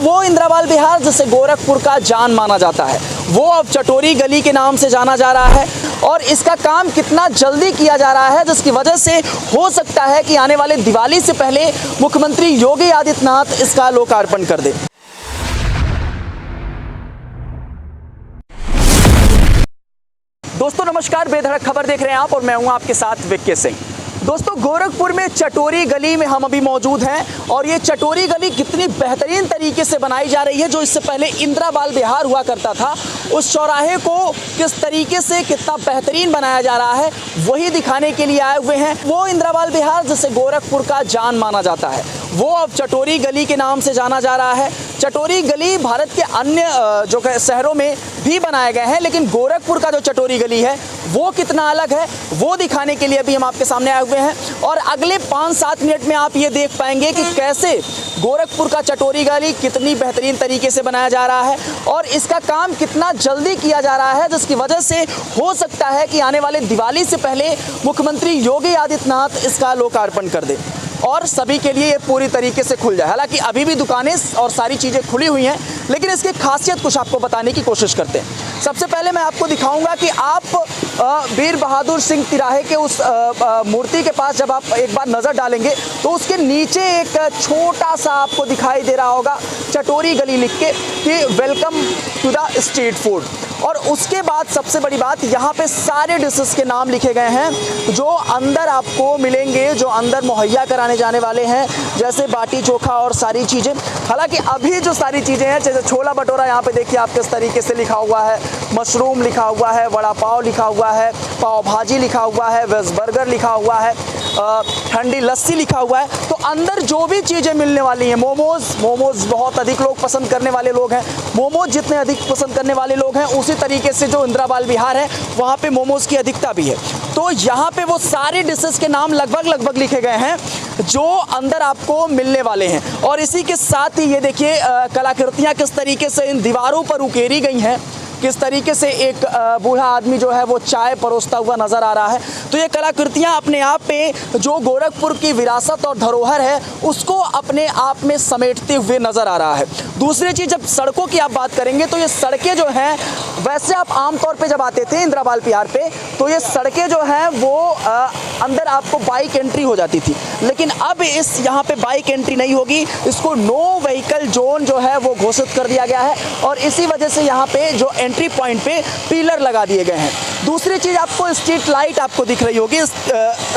वो इंद्रावाल विहार जिसे गोरखपुर का जान माना जाता है, वो अब चटोरी गली के नाम से जाना जा रहा है और इसका काम कितना जल्दी किया जा रहा है, जिसकी वजह से हो सकता है कि आने वाले दिवाली से पहले मुख्यमंत्री योगी आदित्यनाथ इसका लोकार्पण कर दे। दोस्तों नमस्कार, बेधड़क खबर देख रहे हैं आप और मैं हूं आपके साथ विक्की सिंह। दोस्तों गोरखपुर में चटोरी गली में हम अभी मौजूद हैं और ये चटोरी गली कितनी बेहतरीन तरीके से बनाई जा रही है। जो इससे पहले इंद्रावाल विहार हुआ करता था, उस चौराहे को किस तरीके से कितना बेहतरीन बनाया जा रहा है, वही दिखाने के लिए आए हुए हैं। वो इंद्रावाल विहार जिसे गोरखपुर का जान माना जाता है, वो अब चटोरी गली के नाम से जाना जा रहा है। चटोरी गली भारत के अन्य जो शहरों में भी बनाए गए हैं, लेकिन गोरखपुर का जो चटोरी गली है वो कितना अलग है, वो दिखाने के लिए अभी हम आपके सामने आए हुए हैं। और अगले 5-7 मिनट में आप ये देख पाएंगे कि कैसे गोरखपुर का चटोरी गली कितनी बेहतरीन तरीके से बनाया जा रहा है और इसका काम कितना जल्दी किया जा रहा है, जिसकी वजह से हो सकता है कि आने वाले दिवाली से पहले मुख्यमंत्री योगी आदित्यनाथ इसका लोकार्पण कर दे और सभी के लिए ये पूरी तरीके से खुल जाए। हालांकि अभी भी दुकानें और सारी चीज़ें खुली हुई हैं, लेकिन इसकी खासियत कुछ आपको बताने की कोशिश करते हैं। सबसे पहले मैं आपको दिखाऊंगा कि आप वीर बहादुर सिंह तिराहे के उस मूर्ति के पास जब आप एक बार नज़र डालेंगे तो उसके नीचे एक छोटा सा आपको दिखाई दे रहा होगा चटोरी गली लिख के कि welcome to the street food. और उसके बाद सबसे बड़ी बात, यहाँ पे सारे डिशेस के नाम लिखे गए हैं जो अंदर आपको मिलेंगे, जो अंदर मुहैया कराने जाने वाले हैं, जैसे बाटी चोखा और सारी चीज़ें। हालांकि अभी जो सारी चीज़ें हैं, जैसे छोला भटूरा, यहाँ पे देखिए आप किस तरीके से लिखा हुआ है, मशरूम लिखा हुआ है, वड़ा पाव लिखा हुआ है, पाव भाजी लिखा हुआ है, वेज बर्गर लिखा हुआ है, ठंडी लस्सी लिखा हुआ है। तो अंदर जो भी चीज़ें मिलने वाली हैं, मोमोज बहुत अधिक लोग पसंद करने वाले लोग हैं, मोमोज जितने अधिक पसंद करने वाले लोग हैं, उसी तरीके से जो इंद्रावाल विहार है वहाँ पे मोमोज की अधिकता भी है। तो यहाँ पे वो सारे डिशेस के नाम लगभग लिखे गए हैं जो अंदर आपको मिलने वाले हैं। और इसी के साथ ही ये देखिए कलाकृतियाँ किस तरीके से इन दीवारों पर उकेरी गई हैं, किस तरीके से एक बूढ़ा आदमी जो है वो चाय परोसता हुआ नज़र आ रहा है। तो ये कलाकृतियाँ अपने आप पे जो गोरखपुर की विरासत और धरोहर है उसको अपने आप में समेटते हुए नज़र आ रहा है। दूसरी चीज़, जब सड़कों की आप बात करेंगे तो ये सड़कें जो हैं, वैसे आप आमतौर पे जब आते थे इंद्रावाल विहार पे तो ये सड़कें जो हैं वो अंदर आपको बाइक एंट्री हो जाती थी, लेकिन अब इस यहाँ पे बाइक एंट्री नहीं होगी। इसको नो व्हीकल जोन जो है वो घोषित कर दिया गया है और इसी वजह से यहाँ पे जो एंट्री पॉइंट पे पिलर लगा दिए गए हैं। दूसरी चीज़, आपको स्ट्रीट लाइट आपको दिख रही होगी,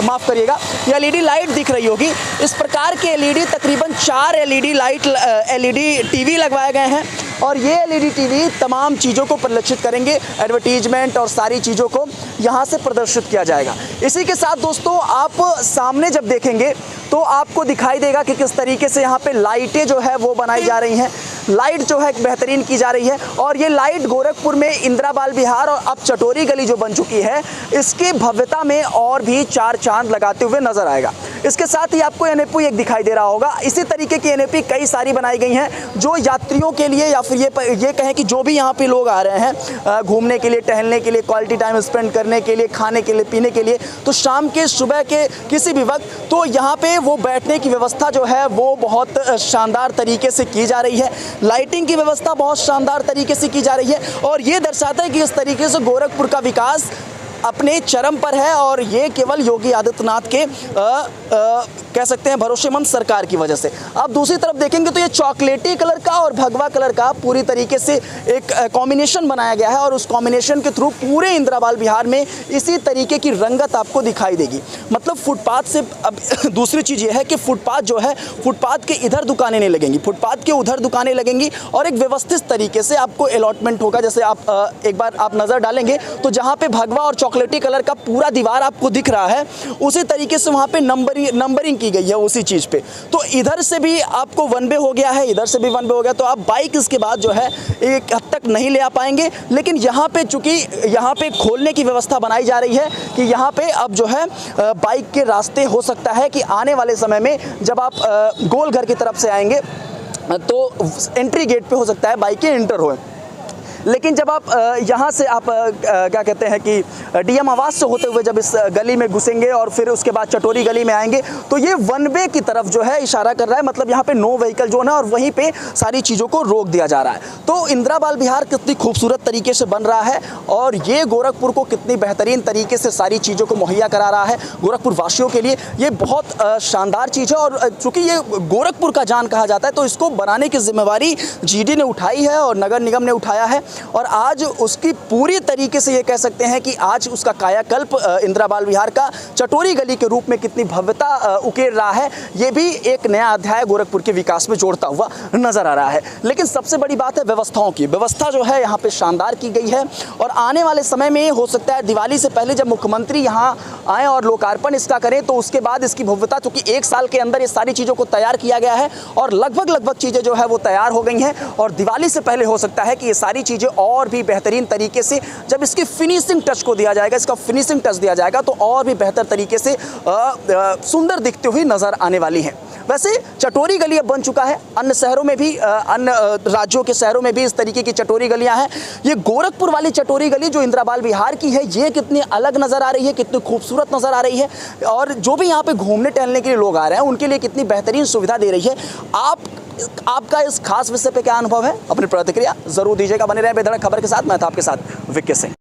माफ़ करिएगा, ये एलईडी लाइट दिख रही होगी। इस प्रकार के एलईडी तकरीबन 4 एलईडी लाइट एलईडी टीवी लगवाए गए हैं और ये एलईडी टीवी तमाम चीज़ों को प्रदर्शित करेंगे, एडवर्टीजमेंट और सारी चीज़ों को यहाँ से प्रदर्शित किया जाएगा। इसी के साथ दोस्तों आप सामने जब देखेंगे तो आपको दिखाई देगा कि किस तरीके से यहाँ पे लाइटें जो है वो बनाई जा रही हैं, लाइट जो है बेहतरीन की जा रही है। और ये लाइट गोरखपुर में इंद्रावाल विहार और अब चटोरी गली जो बन चुकी है, इसकी भव्यता में और भी 4 चांद लगाते हुए नजर आएगा। इसके साथ ही आपको एनएपी एक दिखाई दे रहा होगा। इसी तरीके की एनएपी कई सारी बनाई गई हैं जो यात्रियों के लिए या फिर ये कहें कि जो भी यहाँ पे लोग आ रहे हैं घूमने के लिए, टहलने के लिए, क्वालिटी टाइम स्पेंड करने के लिए, खाने के लिए, पीने के लिए, तो शाम के सुबह के किसी भी वक्त तो यहाँ पे वो बैठने की व्यवस्था जो है वो बहुत शानदार तरीके से की जा रही है। लाइटिंग की व्यवस्था बहुत शानदार तरीके से की जा रही है और ये दर्शाता है कि इस तरीके से गोरखपुर का विकास अपने चरम पर है और ये केवल योगी आदित्यनाथ के कह सकते हैं भरोसेमंद सरकार की वजह से। अब दूसरी तरफ देखेंगे तो ये चॉकलेटी कलर का और भगवा कलर का पूरी तरीके से एक कॉम्बिनेशन बनाया गया है और उस कॉम्बिनेशन के थ्रू पूरे इंद्रावाल विहार में इसी तरीके की रंगत आपको दिखाई देगी। मतलब फुटपाथ से अब दूसरी चीज़ ये है कि फुटपाथ जो है, फुटपाथ के इधर दुकानें नहीं लगेंगी, फुटपाथ के उधर दुकानें लगेंगी और एक व्यवस्थित तरीके से आपको अलॉटमेंट होगा। जैसे आप एक बार आप नज़र डालेंगे तो जहाँ पे भगवा और चॉकलेटी कलर का पूरा दीवार आपको दिख रहा है, उसी तरीके से वहाँ पे नंबरिंग की गई है उसी चीज़ पे। तो इधर से भी आपको 1 वे हो गया है, इधर से भी 1 वे हो गया, तो आप बाइक इसके बाद जो है एक हद तक नहीं ले आ पाएंगे। लेकिन यहाँ पे चूँकि यहाँ पे खोलने की व्यवस्था बनाई जा रही है कि यहाँ पे अब जो है बाइक के रास्ते हो सकता है कि आने वाले समय में जब आप गोल घर की तरफ से आएंगे तो एंट्री गेट पे हो सकता है बाइकें एंटर हो। लेकिन जब आप यहाँ से आप क्या कहते हैं कि डीएम आवास से होते हुए जब इस गली में घुसेंगे और फिर उसके बाद चटोरी गली में आएंगे तो ये वन वे की तरफ जो है इशारा कर रहा है, मतलब यहाँ पे नो व्हीकल जोन है और वहीं पे सारी चीज़ों को रोक दिया जा रहा है। तो इंदिरा बाल विहार कितनी खूबसूरत तरीके से बन रहा है और ये गोरखपुर को कितनी बेहतरीन तरीके से सारी चीज़ों को मुहैया करा रहा है गोरखपुर वासियों के लिए, ये बहुत शानदार चीज़ है। और चूँकि ये गोरखपुर का जान कहा जाता है तो इसको बनाने की जिम्मेवारी जीडी ने उठाई है और नगर निगम ने उठाया है और आज उसकी पूरी तरीके से ये कह सकते हैं कि आज उसका कायाकल्प इंदिरा बाल विहार का चटोरी गली के रूप में कितनी भव्यता उकेर रहा है, ये भी एक नया अध्याय गोरखपुर के विकास में जोड़ता हुआ नजर आ रहा है। लेकिन सबसे बड़ी बात है व्यवस्थाओं की, व्यवस्था जो है यहाँ पे शानदार की गई है और आने वाले समय में हो सकता है दिवाली से पहले जब मुख्यमंत्री यहाँ आए और लोकार्पण इसका करें तो उसके बाद इसकी भव्यता, क्योंकि एक साल के अंदर ये सारी चीज़ों को तैयार किया गया है और लगभग चीज़ें जो है वो तैयार हो गई हैं और दिवाली से पहले हो सकता है कि ये सारी चीज़ें और भी बेहतरीन तरीके से जब इसकी फिनिशिंग टच को दिया जाएगा, इसका फिनिशिंग टच दिया जाएगा तो और भी बेहतर तरीके से सुंदर दिखती हुई नज़र आने वाली है। वैसे चटोरी गली अब बन चुका है, अन्य शहरों में भी अन्य राज्यों के शहरों में भी इस तरीके की चटोरी गलियां हैं। ये गोरखपुर वाली चटोरी गली जो इंदिरा बाल विहार की है ये कितनी अलग नज़र आ रही है, कितनी खूबसूरत नज़र आ रही है और जो भी यहाँ पे घूमने टहलने के लिए लोग आ रहे हैं उनके लिए कितनी बेहतरीन सुविधा दे रही है। आपका इस खास विषय पे क्या अनुभव है, अपनी प्रतिक्रिया जरूर दीजिएगा। बने रहे बेधड़क खबर के साथ, मैं था आपके साथ विक्की सिंह।